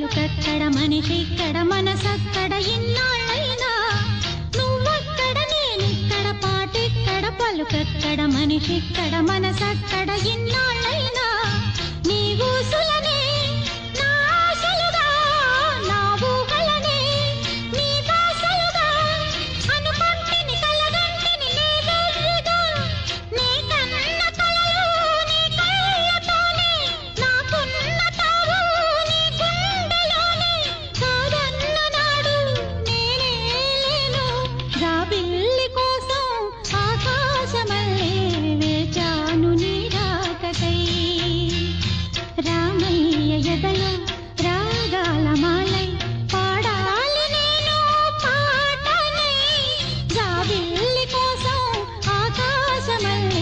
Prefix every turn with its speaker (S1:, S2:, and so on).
S1: పలుకక్కడ మనిషిక్కడ మనసక్కడ ఇన్నాళ్ళైనా నువ్వక్కడ నేనిక్కడ పాటిక్కడ పలుకక్కడ మనిషిక్కడ మనసక్కడ ఇన్నాళ్ళైనా